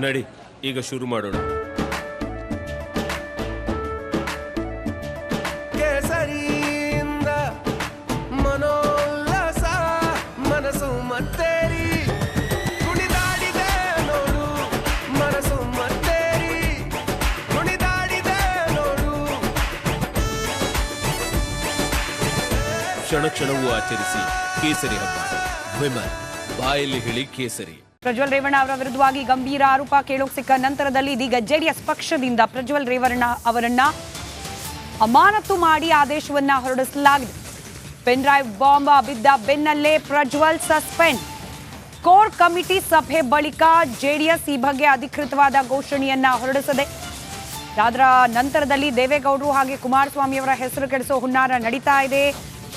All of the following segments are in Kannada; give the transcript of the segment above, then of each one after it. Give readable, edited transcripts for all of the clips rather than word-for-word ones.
ನಡಿ ಈಗ ಶುರು ಮಾಡೋಣ. ಕೇಸರಿಯಿಂದ ಮನೋಲ್ಲಾಸ ಮನಸ್ಸು ಮತ್ತೇರಿ ಕುಣಿದಾಡಿದೆ ನೋಡು, ಮನಸ್ಸು ಮತ್ತೇರಿ ಕುಣಿದಾಡಿದೆ ನೋಡು. ಕ್ಷಣ ಕ್ಷಣವೂ ಆಚರಿಸಿ ಕೇಸರಿ ಹಬ್ಬ. ವಿಮಲ್ ಬಾಯಲ್ಲಿ ಹೇಳಿ ಕೇಸರಿ. ಪ್ರಜ್ವಲ್ ರೇವಣ್ಣ ಅವರ ವಿರುದ್ಧವಾಗಿ ಗಂಭೀರ ಆರೋಪ ಕೇಳೋಕ್ ಸಿಕ್ಕ ನಂತರದಲ್ಲಿ ಇದೀಗ ಜೆಡಿಎಸ್ ಪಕ್ಷದಿಂದ ಪ್ರಜ್ವಲ್ ರೇವಣ್ಣ ಅವರನ್ನ ಅಮಾನತು ಮಾಡಿ ಆದೇಶವನ್ನ ಹೊರಡಿಸಲಾಗಿದೆ. ಪೆನ್ ಡ್ರೈವ್ ಬಾಂಬ್ ಬಿದ್ದ ಬೆನ್ನಲ್ಲೇ ಪ್ರಜ್ವಲ್ ಸಸ್ಪೆಂಡ್. ಕೋರ್ ಕಮಿಟಿ ಸಭೆ ಬಳಿಕ ಜೆಡಿಎಸ್ ಈ ಬಗ್ಗೆ ಅಧಿಕೃತವಾದ ಘೋಷಣೆಯನ್ನ ಹೊರಡಿಸಿದೆ. ಅದರ ನಂತರದಲ್ಲಿ ದೇವೇಗೌಡರು ಹಾಗೆ ಕುಮಾರಸ್ವಾಮಿ ಅವರ ಹೆಸರು ಕೆಡಿಸೋ ಹುನ್ನಾರ ನಡೀತಾ ಇದೆ.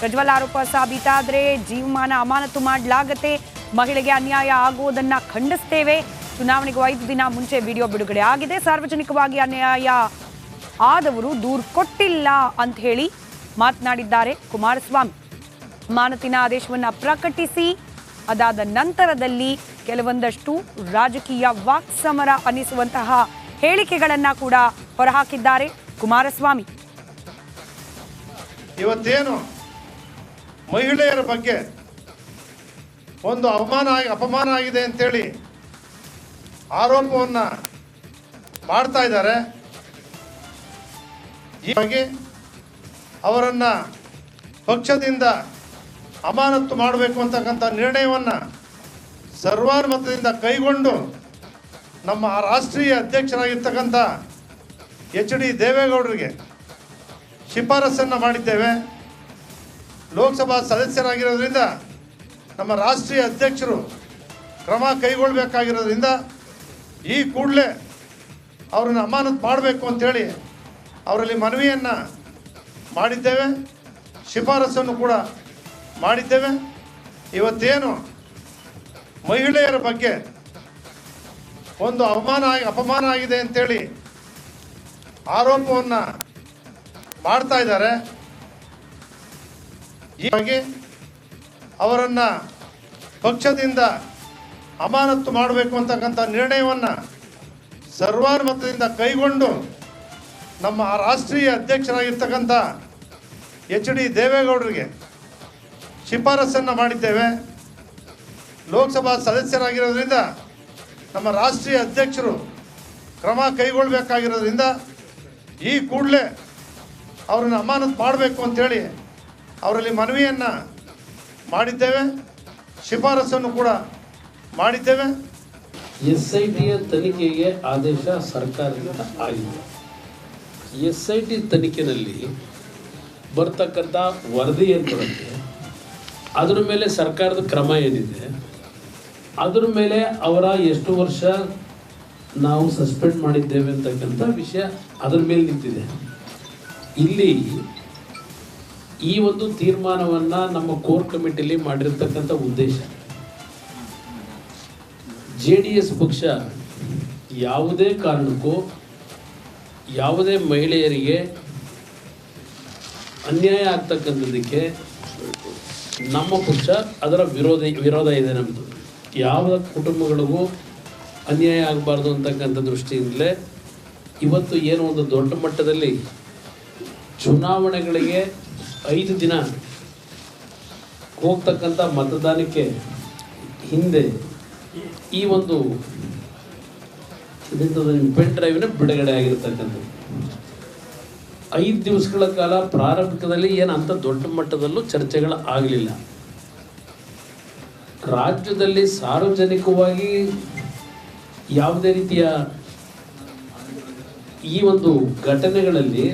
ಪ್ರಜ್ವಲ್ ಆರೋಪ ಸಾಬೀತಾದ್ರೆ ಜೀವಮಾನ ಅಮಾನತು ಮಾಡಲಾಗತ್ತೆ, ಮಹಿಳೆಗೆ ಅನ್ಯಾಯ ಆಗುವುದನ್ನ ಖಂಡಿಸ್ತೇವೆ. ಚುನಾವಣೆಗೂ 5 ದಿನ ಮುಂಚೆ ವಿಡಿಯೋ ಬಿಡುಗಡೆ ಆಗಿದೆ. ಸಾರ್ವಜನಿಕವಾಗಿ ಅನ್ಯಾಯ ಆದವರು ದೂರು ಕೊಟ್ಟಿಲ್ಲ ಅಂತ ಹೇಳಿ ಮಾತನಾಡಿದ್ದಾರೆ ಕುಮಾರಸ್ವಾಮಿ. ಅಮಾನತಿನ ಆದೇಶವನ್ನ ಪ್ರಕಟಿಸಿ ಅದಾದ ನಂತರದಲ್ಲಿ ಕೆಲವೊಂದಷ್ಟು ರಾಜಕೀಯ ವಾಕ್ಸಮರ ಅನ್ನಿಸುವಂತಹ ಹೇಳಿಕೆಗಳನ್ನ ಕೂಡ ಹೊರಹಾಕಿದ್ದಾರೆ ಕುಮಾರಸ್ವಾಮಿ. ಇವತ್ತೇನು ಮಹಿಳೆಯರ ಬಗ್ಗೆ ಒಂದು ಅಪಮಾನ ಆಗಿದೆ ಅಂತೇಳಿ ಆರೋಪವನ್ನು ಮಾಡ್ತಾ ಇದ್ದಾರೆ. ಹೀಗಾಗಿ ಅವರನ್ನು ಪಕ್ಷದಿಂದ ಅಮಾನತು ಮಾಡಬೇಕು ಅಂತಕ್ಕಂಥ ನಿರ್ಣಯವನ್ನು ಸರ್ವಾನುಮತದಿಂದ ಕೈಗೊಂಡು ನಮ್ಮ ರಾಷ್ಟ್ರೀಯ ಅಧ್ಯಕ್ಷರಾಗಿರ್ತಕ್ಕಂಥ HD ದೇವೇಗೌಡರಿಗೆ ಶಿಫಾರಸನ್ನು ಮಾಡಿದ್ದೇವೆ. ಲೋಕಸಭಾ ಸದಸ್ಯರಾಗಿರೋದ್ರಿಂದ ನಮ್ಮ ರಾಷ್ಟ್ರೀಯ ಅಧ್ಯಕ್ಷರು ಕ್ರಮ ಕೈಗೊಳ್ಳಬೇಕಾಗಿರೋದ್ರಿಂದ ಈ ಕೂಡಲೇ ಅವರನ್ನು ಅಮಾನತು ಮಾಡಬೇಕು ಅಂಥೇಳಿ ಅವರಲ್ಲಿ ಮನವಿಯನ್ನು ಮಾಡಿದ್ದೇವೆ, ಶಿಫಾರಸನ್ನು ಕೂಡ ಮಾಡಿದ್ದೇವೆ. ಇವತ್ತೇನು ಮಹಿಳೆಯರ ಬಗ್ಗೆ ಒಂದು ಅಪಮಾನ ಆಗಿದೆ ಅಂತೇಳಿ ಆರೋಪವನ್ನು ಮಾಡ್ತಾ ಇದ್ದಾರೆ. ಹೀಗಾಗಿ ಅವರನ್ನು ಪಕ್ಷದಿಂದ ಅಮಾನತು ಮಾಡಬೇಕು ಅಂತಕ್ಕಂಥ ನಿರ್ಣಯವನ್ನು ಸರ್ವಾನುಮತದಿಂದ ಕೈಗೊಂಡು ನಮ್ಮ ರಾಷ್ಟ್ರೀಯ ಅಧ್ಯಕ್ಷರಾಗಿರ್ತಕ್ಕಂಥ HD ದೇವೇಗೌಡರಿಗೆ ಶಿಫಾರಸನ್ನು ಮಾಡಿದ್ದೇವೆ. ಲೋಕಸಭಾ ಸದಸ್ಯರಾಗಿರೋದ್ರಿಂದ ನಮ್ಮ ರಾಷ್ಟ್ರೀಯ ಅಧ್ಯಕ್ಷರು ಕ್ರಮ ಕೈಗೊಳ್ಳಬೇಕಾಗಿರೋದ್ರಿಂದ ಈ ಕೂಡಲೇ ಅವರನ್ನು ಅಮಾನತು ಮಾಡಬೇಕು ಅಂಥೇಳಿ ಅವರಲ್ಲಿ ಮನವಿಯನ್ನು ಮಾಡಿದ್ದೇವೆ, ಶಿಫಾರಸನ್ನು ಕೂಡ ಮಾಡಿದ್ದೇವೆ. SITಯ ತನಿಖೆಗೆ ಆದೇಶ ಸರ್ಕಾರದಿಂದ ಆಗಿದೆ. SIT ತನಿಖೆಯಲ್ಲಿ ಬರ್ತಕ್ಕಂಥ ವರದಿ ಏನು ಬರುತ್ತೆ ಅದರ ಮೇಲೆ ಸರ್ಕಾರದ ಕ್ರಮ ಏನಿದೆ ಅದರ ಮೇಲೆ ಅವರ ಎಷ್ಟು ವರ್ಷ ನಾವು ಸಸ್ಪೆಂಡ್ ಮಾಡಿದ್ದೇವೆ ಅಂತಕ್ಕಂಥ ವಿಷಯ ಅದರ ಮೇಲೆ ನಿಂತಿದೆ. ಇಲ್ಲಿ ಈ ಒಂದು ತೀರ್ಮಾನವನ್ನು ನಮ್ಮ ಕೋರ್ ಕಮಿಟಿಯಲ್ಲಿ ಮಾಡಿರ್ತಕ್ಕಂಥ ಉದ್ದೇಶ JDS ಪಕ್ಷ ಯಾವುದೇ ಕಾರಣಕ್ಕೂ ಯಾವುದೇ ಮಹಿಳೆಯರಿಗೆ ಅನ್ಯಾಯ ಆಗ್ತಕ್ಕಂಥದ್ದಕ್ಕೆ ನಮ್ಮ ಪಕ್ಷ ಅದರ ವಿರೋಧ ಇದೆ. ನಮ್ಮದು ಯಾವ ಕುಟುಂಬಗಳಿಗೂ ಅನ್ಯಾಯ ಆಗಬಾರ್ದು ಅಂತಕ್ಕಂಥ ದೃಷ್ಟಿಯಿಂದಲೇ ಇವತ್ತು ಏನೋ ಒಂದು ದೊಡ್ಡ ಮಟ್ಟದಲ್ಲಿ ಚುನಾವಣೆಗಳಿಗೆ 5 ದಿನ ಹೋಗ್ತಕ್ಕಂಥ ಮತದಾನಕ್ಕೆ ಹಿಂದೆ ಈ ಒಂದು ಪೆನ್ ಡ್ರೈವ್ನ ಬಿಡುಗಡೆ ಆಗಿರ್ತಕ್ಕಂಥದ್ದು 5 ದಿವಸಗಳ ಕಾಲ ಪ್ರಾರಂಭಿಕದಲ್ಲಿ ಏನು ಅಂಥ ದೊಡ್ಡ ಮಟ್ಟದಲ್ಲೂ ಚರ್ಚೆಗಳು ಆಗಲಿಲ್ಲ. ರಾಜ್ಯದಲ್ಲಿ ಸಾರ್ವಜನಿಕವಾಗಿ ಯಾವುದೇ ರೀತಿಯ ಈ ಒಂದು ಘಟನೆಗಳಲ್ಲಿ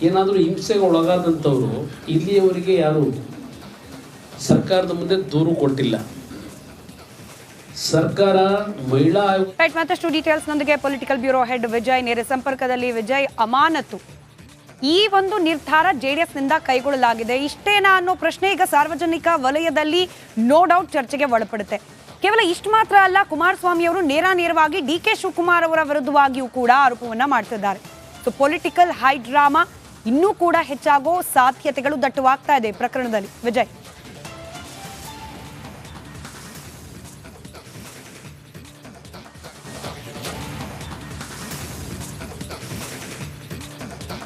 ಏನಾದರೂ ಹಿಂಸೆಗೆ ಒಳಗಾದಂಥವರು ಇಲ್ಲಿಯವರೆಗೆ ಯಾರು ಸರ್ಕಾರದ ಮುಂದೆ ದೂರು ಕೊಟ್ಟಿಲ್ಲ. ಸರ್ಕಾರ ಮಹಿಳಾ ರೈಟ್, ಮತ್ತಷ್ಟು ಡೀಟೇಲ್ಸ್ ನೊಂದಿಗೆ ಪೊಲಿಟಿಕಲ್ ಬ್ಯೂರೋ ಹೆಡ್ ವಿಜಯ್ ನೇರ ಸಂಪರ್ಕದಲ್ಲಿ. ವಿಜಯ್, ಅಮಾನತು ಈ ಒಂದು ನಿರ್ಧಾರ JDS ನಿಂದ ಕೈಗೊಳ್ಳಲಾಗಿದೆ, ಇಷ್ಟೇನಾ ಅನ್ನೋ ಪ್ರಶ್ನೆ ಈಗ ಸಾರ್ವಜನಿಕ ವಲಯದಲ್ಲಿ ನೋ ಡೌಟ್ ಚರ್ಚೆಗೆ ಒಳಪಡುತ್ತೆ. ಕೇವಲ ಇಷ್ಟು ಮಾತ್ರ ಅಲ್ಲ, ಕುಮಾರಸ್ವಾಮಿ ಅವರು ನೇರವಾಗಿ DK ಶಿವಕುಮಾರ್ ಅವರ ವಿರುದ್ಧವಾಗಿಯೂ ಕೂಡ ಆರೋಪವನ್ನ ಮಾಡ್ತಿದ್ದಾರೆ. ಸೊ ಪೊಲಿಟಿಕಲ್ ಹೈ ಡ್ರಾಮಾ ಇನ್ನೂ ಕೂಡ ಹೆಚ್ಚಾಗೋ ಸಾಧ್ಯತೆಗಳು ದಟ್ಟವಾಗ್ತಾ ಇದೆ ಪ್ರಕರಣದಲ್ಲಿ. ವಿಜಯ್,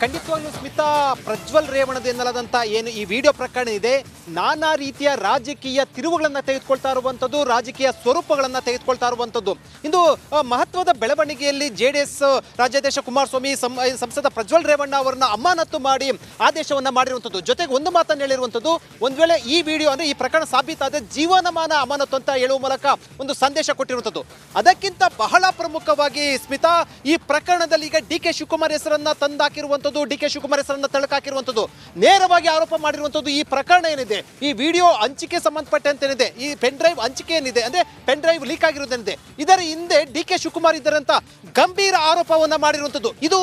ಖಂಡಿತವಾಗ್ಲೂ ಸ್ಮಿತಾ, ಪ್ರಜ್ವಲ್ ರೇವಣ್ಣದ ಎನ್ನಲಾದಂಥ ಏನು ಈ ವಿಡಿಯೋ ಪ್ರಕರಣ ಇದೆ, ನಾನಾ ರೀತಿಯ ರಾಜಕೀಯ ತಿರುವುಗಳನ್ನು ತೆಗೆದುಕೊಳ್ತಾ ಇರುವಂಥದ್ದು, ರಾಜಕೀಯ ಸ್ವರೂಪಗಳನ್ನು ತೆಗೆದುಕೊಳ್ತಾ ಇರುವಂಥದ್ದು. ಇಂದು ಮಹತ್ವದ ಬೆಳವಣಿಗೆಯಲ್ಲಿ JDS ರಾಜ್ಯಾಧ್ಯಕ್ಷ ಕುಮಾರಸ್ವಾಮಿ ಸಂಸದ ಪ್ರಜ್ವಲ್ ರೇವಣ್ಣ ಅವರನ್ನ ಅಮಾನತು ಮಾಡಿ ಆದೇಶವನ್ನು ಮಾಡಿರುವಂಥದ್ದು. ಜೊತೆಗೆ ಒಂದು ಮಾತನ್ನು ಹೇಳಿರುವಂಥದ್ದು, ಒಂದು ವೇಳೆ ಈ ವಿಡಿಯೋ ಅಂದರೆ ಈ ಪ್ರಕರಣ ಸಾಬೀತಾದ ಜೀವನಮಾನ ಅಮಾನತು ಅಂತ ಹೇಳುವ ಮೂಲಕ ಒಂದು ಸಂದೇಶ ಕೊಟ್ಟಿರುವಂಥದ್ದು. ಅದಕ್ಕಿಂತ ಬಹಳ ಪ್ರಮುಖವಾಗಿ ಸ್ಮಿತಾ, ಈ ಪ್ರಕರಣದಲ್ಲಿ ಈಗ DK ಶಿವಕುಮಾರ್ ಹೆಸರನ್ನ ತಂದಾಕಿರುವಂಥದ್ದು, DK ಶಿವಕುಮಾರ್ ಹೆಸರನ್ನ ತಳಕಾಕಿರುವಂಥದ್ದು, ನೇರವಾಗಿ ಆರೋಪ ಮಾಡಿರುವಂಥದ್ದು. ಈ ಪ್ರಕರಣ ಏನಿದೆ, ಈ ವಿಡಿಯೋ ಹಂಚಿಕೆ ಸಂಬಂಧಪಟ್ಟಂತೆ ಏನಿದೆ, ಈ ಪೆನ್ ಡ್ರೈವ್ ಹಂಚಿಕೆ ಏನಿದೆ, ಅಂದ್ರೆ ಪೆನ್ ಡ್ರೈವ್ ಲೀಕ್ ಆಗಿರೋದೇನಿದೆ, ಇದರ ಹಿಂದೆ DK ಶಿವಕುಮಾರ್ ಇದ್ದಾರೆ ಅಂತ ಗಂಭೀರ ಆರೋಪವನ್ನ ಮಾಡಿರುವಂಥದ್ದು. ಇದು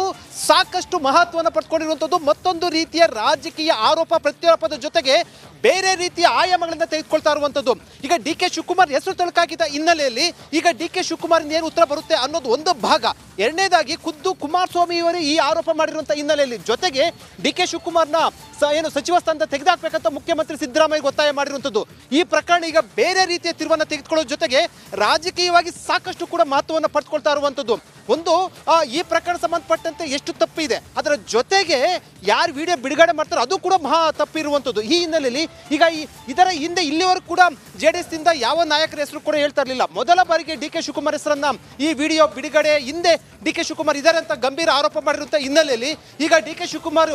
ಸಾಕಷ್ಟು ಮಹತ್ವವನ್ನು ಪಡೆದುಕೊಂಡಿರುವಂಥದ್ದು. ಮತ್ತೊಂದು ರೀತಿಯ ರಾಜಕೀಯ ಆರೋಪ ಪ್ರತ್ಯಾರೋಪದ ಜೊತೆಗೆ ಬೇರೆ ರೀತಿಯ ಆಯಾಮಗಳಿಂದ ತೆಗೆದುಕೊಳ್ತಾ ಇರುವಂಥದ್ದು. ಈಗ DK ಶಿವಕುಮಾರ್ ಹೆಸರು ತಳಕಾಕಿದ ಹಿನ್ನೆಲೆಯಲ್ಲಿ ಈಗ DK ಶಿವಕುಮಾರ್ ಏನು ಉತ್ತರ ಬರುತ್ತೆ ಅನ್ನೋದು ಒಂದು ಭಾಗ. ಎರಡನೇದಾಗಿ ಖುದ್ದು ಕುಮಾರಸ್ವಾಮಿ ಅವರೇ ಈ ಆರೋಪ ಮಾಡಿರುವಂಥ ಹಿನ್ನೆಲೆಯಲ್ಲಿ ಜೊತೆಗೆ DK ಶಿವಕುಮಾರ್ನ ಏನು ಸಚಿವ ಸ್ಥಾನದ ತೆಗೆದಾಕ್ಬೇಕಂತ ಮುಖ್ಯಮಂತ್ರಿ ಸಿದ್ದರಾಮಯ್ಯ ಒತ್ತಾಯ ಮಾಡಿರುವಂಥದ್ದು. ಈ ಪ್ರಕರಣ ಈಗ ಬೇರೆ ರೀತಿಯ ತಿರುವನ್ನು ತೆಗೆದುಕೊಳ್ಳೋ ಜೊತೆಗೆ ರಾಜಕೀಯವಾಗಿ ಸಾಕಷ್ಟು ಕೂಡ ಮಹತ್ವವನ್ನು ಪಡೆದುಕೊಳ್ತಾ ಇರುವಂಥದ್ದು. ಒಂದು ಈ ಪ್ರಕರಣ ಸಂಬಂಧಪಟ್ಟಂತೆ ಎಷ್ಟು ತಪ್ಪಿದೆ, ಅದರ ಜೊತೆಗೆ ಯಾರು ವಿಡಿಯೋ ಬಿಡುಗಡೆ ಮಾಡ್ತಾರೋ ಅದು ಕೂಡ ಮಹಾ ತಪ್ಪಿರುವಂಥದ್ದು. ಈ ಹಿನ್ನೆಲೆಯಲ್ಲಿ ಈಗ ಇದರ ಹಿಂದೆ ಇಲ್ಲಿವರೆಗೂ ಕೂಡ JDS ದಿಂದ ಯಾವ ನಾಯಕರ ಹೆಸರು ಕೂಡ ಹೇಳ್ತಾ ಇರಲಿಲ್ಲ. ಮೊದಲ ಬಾರಿಗೆ DK ಶಿವಕುಮಾರ್ ಹೆಸರನ್ನ ಈ ವಿಡಿಯೋ ಬಿಡುಗಡೆ ಹಿಂದೆ DK ಶಿವಕುಮಾರ್ ಇದ್ದಾರೆ ಅಂತ ಗಂಭೀರ ಆರೋಪ ಮಾಡಿರುವಂಥ ಹಿನ್ನೆಲೆಯಲ್ಲಿ ಈಗ DK ಶಿವಕುಮಾರ್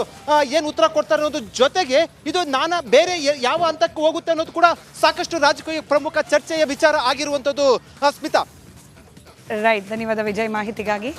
ಏನು ಉತ್ತರ ಕೊಡ್ತಾರೆ ಅನ್ನೋದು ಜೊತೆಗೆ ಇದು ಬೇರೆ ಯಾವ ಹಂತಕ್ಕೆ ಹೋಗುತ್ತೆ ಅನ್ನೋದು ಕೂಡ ಸಾಕಷ್ಟು ರಾಜಕೀಯ ಪ್ರಮುಖ ಚರ್ಚೆಯ ವಿಚಾರ ಆಗಿರುವಂಥದ್ದು. ಸ್ಮಿತಾ, ರೈಟ್, ಧನ್ಯವಾದ ವಿಜಯ್ ಮಾಹಿತಿಗಾಗಿ.